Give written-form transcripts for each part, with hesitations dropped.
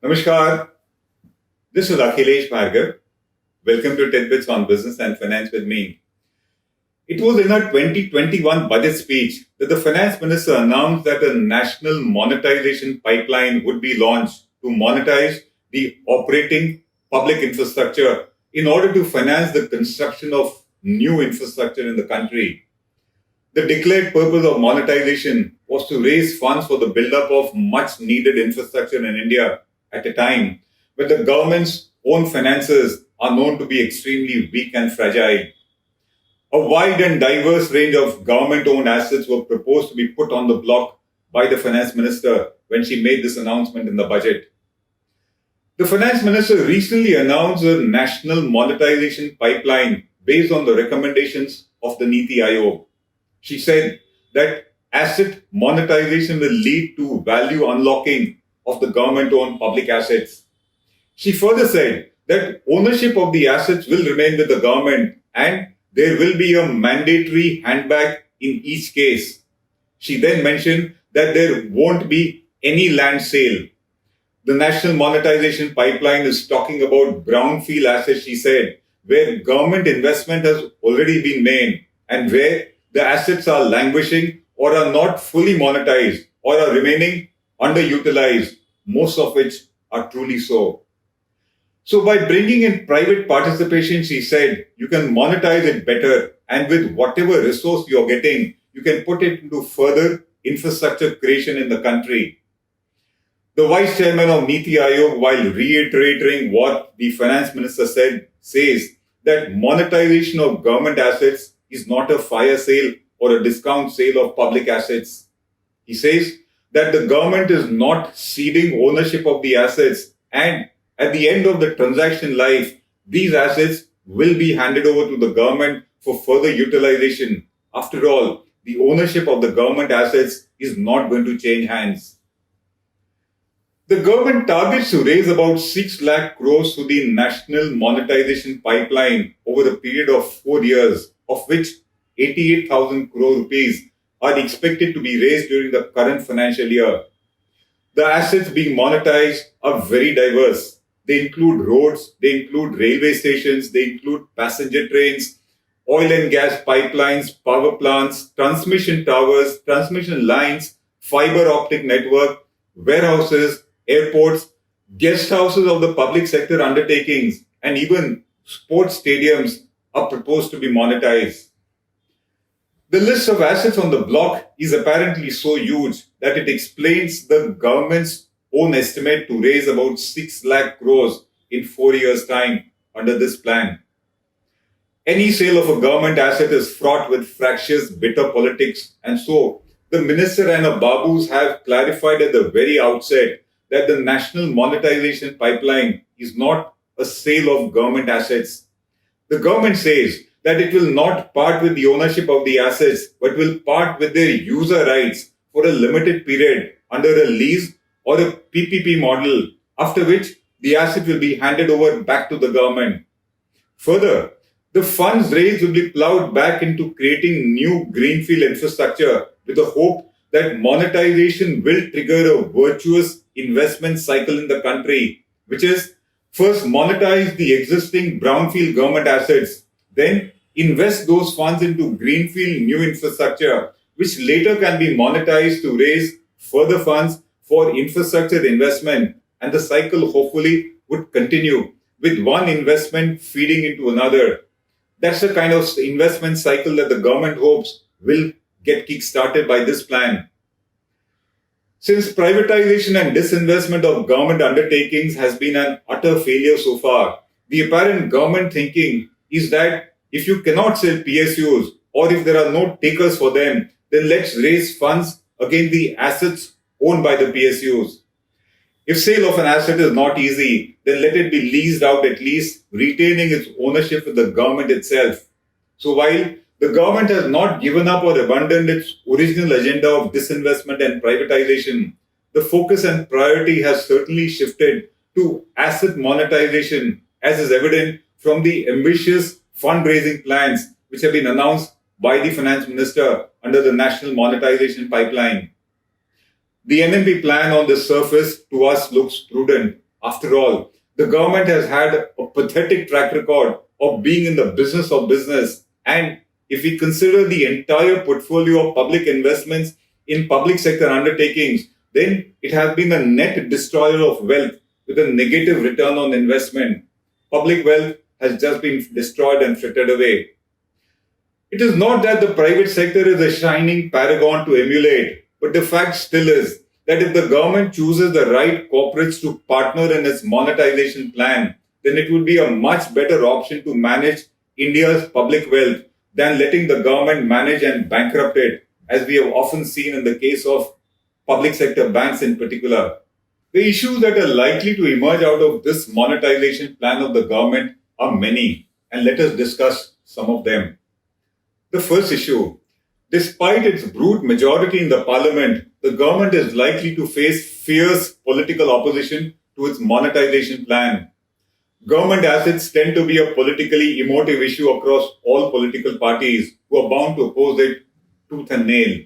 Namaskar, this is Akhilesh Bhargava. Welcome to Tit-Bits on Business and Finance with me. It was in her 2021 budget speech that the finance minister announced that a national monetization pipeline would be launched to monetize the operating public infrastructure in order to finance the construction of new infrastructure in the country. The declared purpose of monetization was to raise funds for the build-up of much needed infrastructure in India at a time when the government's own finances are known to be extremely weak and fragile. A wide and diverse range of government-owned assets were proposed to be put on the block by the finance minister when she made this announcement in the budget. The finance minister recently announced a national monetization pipeline based on the recommendations of the Niti Aayog. She said that asset monetization will lead to value unlocking of the government-owned public assets. She further said that ownership of the assets will remain with the government and there will be a mandatory handback in each case. She then mentioned that there won't be any land sale. The National Monetization Pipeline is talking about brownfield assets, she said, where government investment has already been made and where the assets are languishing or are not fully monetized or are remaining underutilized, most of which are truly so. So by bringing in private participation, she said, you can monetize it better, and with whatever resource you're getting, you can put it into further infrastructure creation in the country. The vice chairman of Niti Aayog, while reiterating what the finance minister said, says that monetization of government assets is not a fire sale or a discount sale of public assets. He says that the government is not ceding ownership of the assets, and at the end of the transaction life, these assets will be handed over to the government for further utilization. After all, the ownership of the government assets is not going to change hands. The government targets to raise about 6 lakh crores to the National Monetization Pipeline over a period of 4 years, of which 88,000 crore rupees are expected to be raised during the current financial year. The assets being monetized are very diverse. They include roads, they include railway stations, they include passenger trains, oil and gas pipelines, power plants, transmission towers, transmission lines, fiber optic network, warehouses, airports, guest houses of the public sector undertakings, and even sports stadiums are proposed to be monetized. The list of assets on the block is apparently so huge that it explains the government's own estimate to raise about 6 lakh crores in 4 years' time under this plan. Any sale of a government asset is fraught with fractious, bitter politics, and so the minister and her babus have clarified at the very outset that the National Monetization Pipeline is not a sale of government assets. The government says that it will not part with the ownership of the assets, but will part with their user rights for a limited period under a lease or a PPP model, after which the asset will be handed over back to the government. Further, the funds raised will be plowed back into creating new greenfield infrastructure with the hope that monetization will trigger a virtuous investment cycle in the country, which is first monetize the existing brownfield government assets, then invest those funds into greenfield new infrastructure, which later can be monetized to raise further funds for infrastructure investment, and the cycle hopefully would continue with one investment feeding into another. That's the kind of investment cycle that the government hopes will get kick-started by this plan. Since privatization and disinvestment of government undertakings has been an utter failure so far, the apparent government thinking is that if you cannot sell PSUs or if there are no takers for them, then let's raise funds against the assets owned by the PSUs. If sale of an asset is not easy, then let it be leased out, at least retaining its ownership with the government itself. So while the government has not given up or abandoned its original agenda of disinvestment and privatization, the focus and priority has certainly shifted to asset monetization, as is evident from the ambitious fundraising plans which have been announced by the finance minister under the National Monetization Pipeline. The NMP plan on the surface to us looks prudent, After all, the government has had a pathetic track record of being in the business of business. And if we consider the entire portfolio of public investments in public sector undertakings, then it has been a net destroyer of wealth with a negative return on investment. Public wealth has just been destroyed and frittered away. It is not that the private sector is a shining paragon to emulate, but the fact still is that if the government chooses the right corporates to partner in its monetization plan, then it would be a much better option to manage India's public wealth than letting the government manage and bankrupt it, as we have often seen in the case of public sector banks in particular. The issues that are likely to emerge out of this monetization plan of the government are many, and let us discuss some of them. The first issue: despite its brute majority in the parliament, the government is likely to face fierce political opposition to its monetization plan. Government assets tend to be a politically emotive issue across all political parties who are bound to oppose it tooth and nail.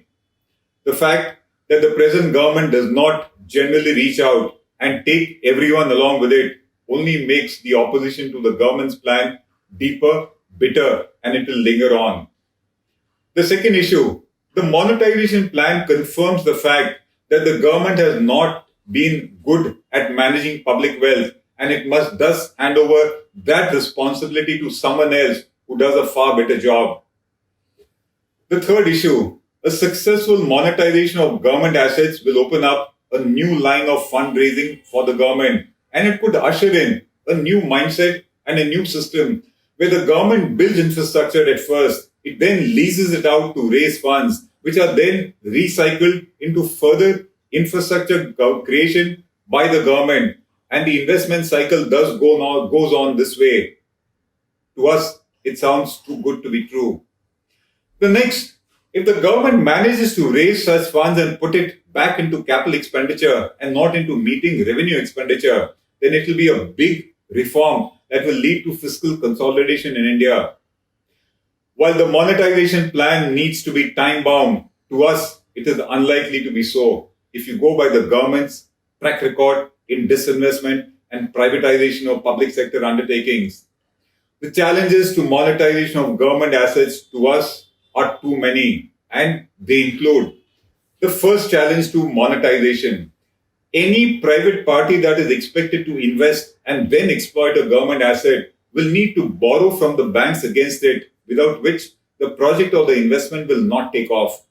The fact that the present government does not generally reach out and take everyone along with it only makes the opposition to the government's plan deeper, bitter, and it will linger on. The second issue: the monetization plan confirms the fact that the government has not been good at managing public wealth, and it must thus hand over that responsibility to someone else who does a far better job. The third issue: a successful monetization of government assets will open up a new line of fundraising for the government, and it could usher in a new mindset and a new system where the government builds infrastructure at first. It then leases it out to raise funds, which are then recycled into further infrastructure creation by the government. And the investment cycle goes on this way. To us, it sounds too good to be true. The next: if the government manages to raise such funds and put it back into capital expenditure and not into meeting revenue expenditure, then it will be a big reform that will lead to fiscal consolidation in India. While the monetization plan needs to be time-bound, to us, it is unlikely to be so if you go by the government's track record in disinvestment and privatization of public sector undertakings. The challenges to monetization of government assets to us are too many, and they include: the first challenge to monetization. Any private party that is expected to invest and then exploit a government asset will need to borrow from the banks against it, without which the project or the investment will not take off.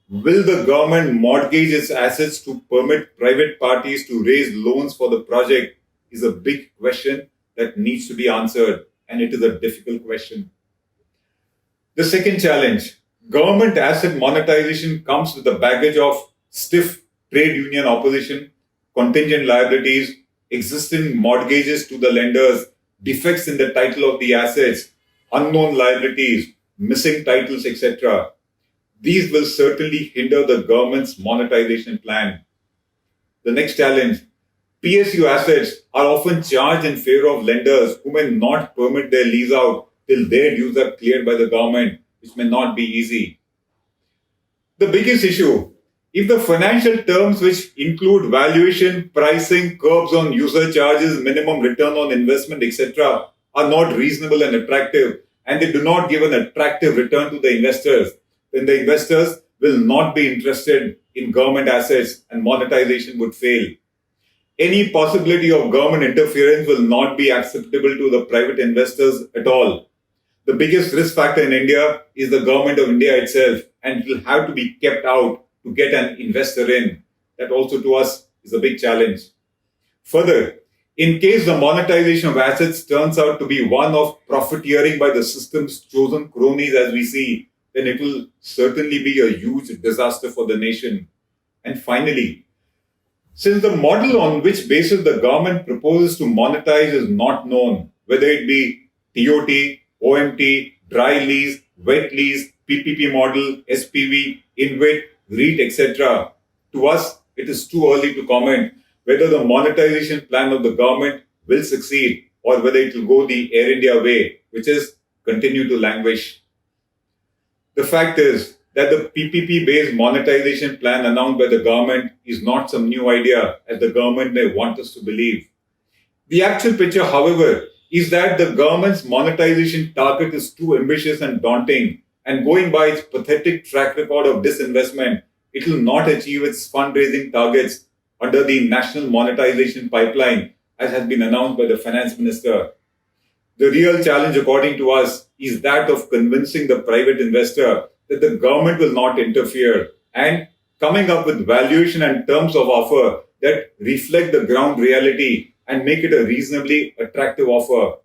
Will the government mortgage its assets to permit private parties to raise loans for the project is a big question that needs to be answered, and it is a difficult question. The second challenge: government asset monetization comes with the baggage of stiff trade union opposition, contingent liabilities, existing mortgages to the lenders, defects in the title of the assets, unknown liabilities, missing titles, etc. These will certainly hinder the government's monetization plan. The next challenge: PSU assets are often charged in favor of lenders who may not permit their lease out till their dues are cleared by the government, which may not be easy. The biggest issue: if the financial terms, which include valuation, pricing, curbs on user charges, minimum return on investment, etc., are not reasonable and attractive, and they do not give an attractive return to the investors, then the investors will not be interested in government assets and monetization would fail. Any possibility of government interference will not be acceptable to the private investors at all. The biggest risk factor in India is the government of India itself, and it will have to be kept out to get an investor in. That also to us is a big challenge. Further, in case the monetization of assets turns out to be one of profiteering by the system's chosen cronies, as we see, then it will certainly be a huge disaster for the nation. And finally, since the model on which basis the government proposes to monetize is not known, whether it be TOT, OMT, dry lease, wet lease, PPP model, SPV, InvIT, REIT, etc., to us it is too early to comment whether the monetization plan of the government will succeed or whether it will go the Air India way, which is continue to languish. The fact is that the PPP-based monetization plan announced by the government is not some new idea, as the government may want us to believe. The actual picture, however, is that the government's monetization target is too ambitious and daunting, and going by its pathetic track record of disinvestment, it will not achieve its fundraising targets under the National Monetisation Pipeline, as has been announced by the Finance Minister. The real challenge, according to us, is that of convincing the private investor that the government will not interfere and coming up with valuation and terms of offer that reflect the ground reality and make it a reasonably attractive offer.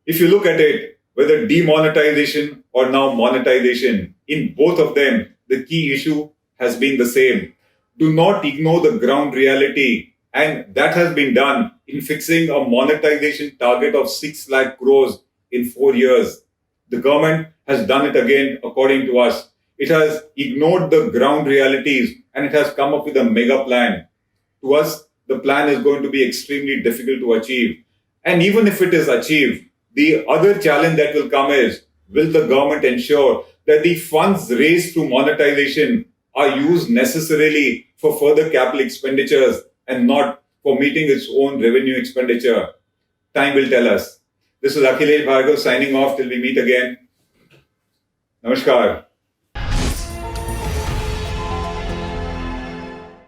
If you look at it, whether demonetization or now monetization, in both of them, the key issue has been the same. Do not ignore the ground reality, and that has been done in fixing a monetization target of 6 lakh crores in 4 years. The government has done it again, according to us. It has ignored the ground realities and it has come up with a mega plan. To us, the plan is going to be extremely difficult to achieve. And even if it is achieved, the other challenge that will come is, will the government ensure that the funds raised through monetization are used necessarily for further capital expenditures and not for meeting its own revenue expenditure? Time will tell us. This is Akhilesh Bhargava signing off till we meet again. Namaskar.